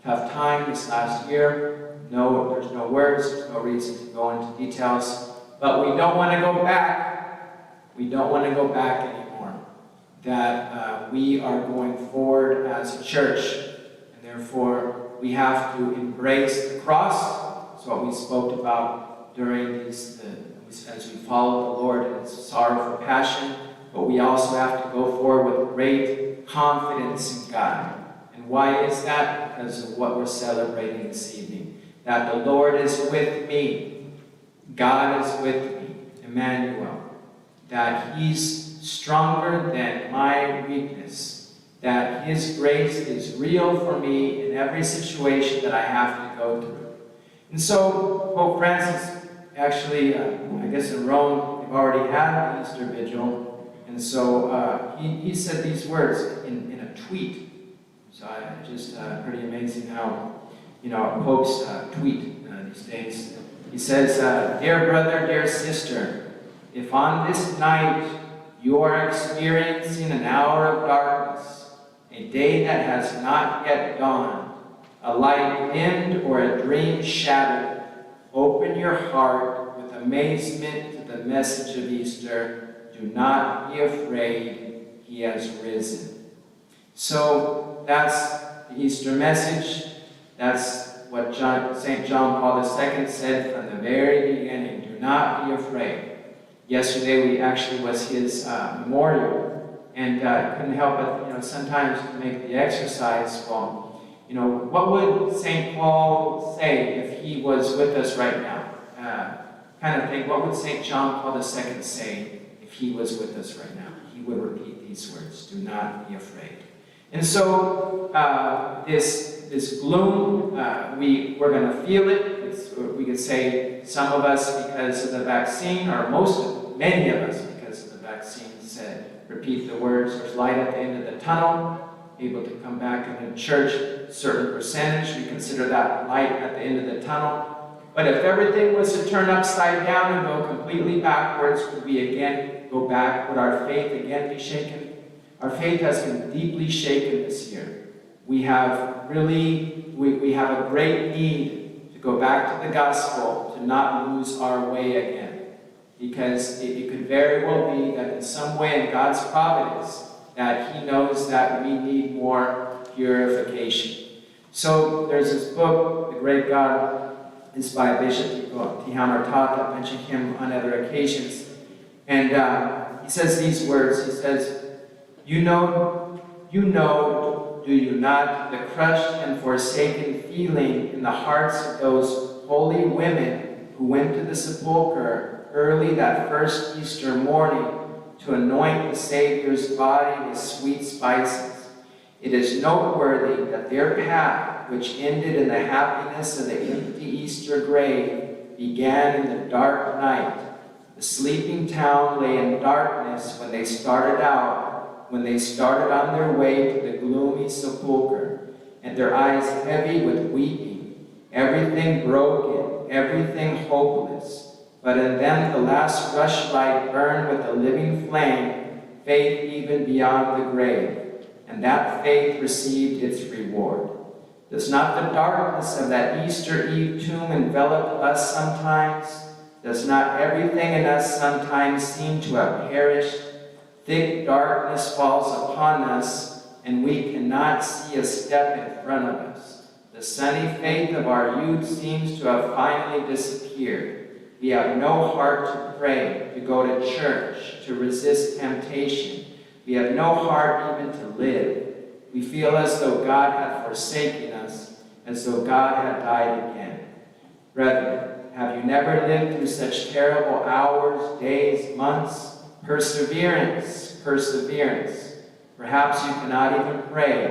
tough time this last year. No, there's no words, there's no reason to go into details. But we don't want to go back. We don't want to go back anymore. That we are going forward as a church. And therefore, we have to embrace the cross. That's what we spoke about during these, as we follow the Lord in His sorrowful passion. But we also have to go forward with great confidence in God. And why is that? Because of what we're celebrating this evening. That the Lord is with me. God is with me. Emmanuel. That He's stronger than my weakness. That His grace is real for me in every situation that I have to go through. And so, Pope Francis, actually, I guess in Rome, they've already had the Easter Vigil. And so he said these words in a tweet. So just pretty amazing how, popes tweet these days. He says, "Dear brother, dear sister, if on this night you are experiencing an hour of darkness, a day that has not yet dawned, a light dimmed or a dream shattered, open your heart with amazement to the message of Easter. Do not be afraid, He has risen." So that's the Easter message. That's what St. John Paul II said from the very beginning. Do not be afraid. Yesterday was his memorial, and I couldn't help but sometimes to make the exercise. Well, what would St. Paul say if he was with us right now? Kind of think, what would St. John Paul II say if he was with us right now? He would repeat these words: do not be afraid. And so this gloom, we're going to feel it. We could say some of us because of the vaccine, or many of us because of the vaccine, repeat the words: there's light at the end of the tunnel, able to come back into church, certain percentage, we consider that light at the end of the tunnel. But if everything was to turn upside down and go completely backwards, would we again go back? Would our faith again be shaken? Our faith has been deeply shaken this year. We have we have a great need to go back to the gospel, to not lose our way again. Because it could very well be that in some way in God's providence, that He knows that we need more purification. So there's this book, The Great God, is by Bishop Tihamar Tat. I've mentioned him on other occasions. And he says these words. He says, you know, do you not, the crushed and forsaken feeling in the hearts of those holy women who went to the sepulchre early that first Easter morning to anoint the Savior's body with sweet spices. It is noteworthy that their path, which ended in the happiness of the empty Easter grave, began in the dark night. The sleeping town lay in darkness when they started on their way to the gloomy sepulchre, and their eyes heavy with weeping, everything broken, everything hopeless. But in them the last rushlight burned with a living flame, faith even beyond the grave, and that faith received its reward. Does not the darkness of that Easter Eve tomb envelop us sometimes? Does not everything in us sometimes seem to have perished? Thick darkness falls upon us, and we cannot see a step in front of us. The sunny faith of our youth seems to have finally disappeared. We have no heart to pray, to go to church, to resist temptation. We have no heart even to live. We feel as though God had forsaken us, as though God had died again. Brethren, have you never lived through such terrible hours, days, months? Perseverance, perseverance. Perhaps you cannot even pray,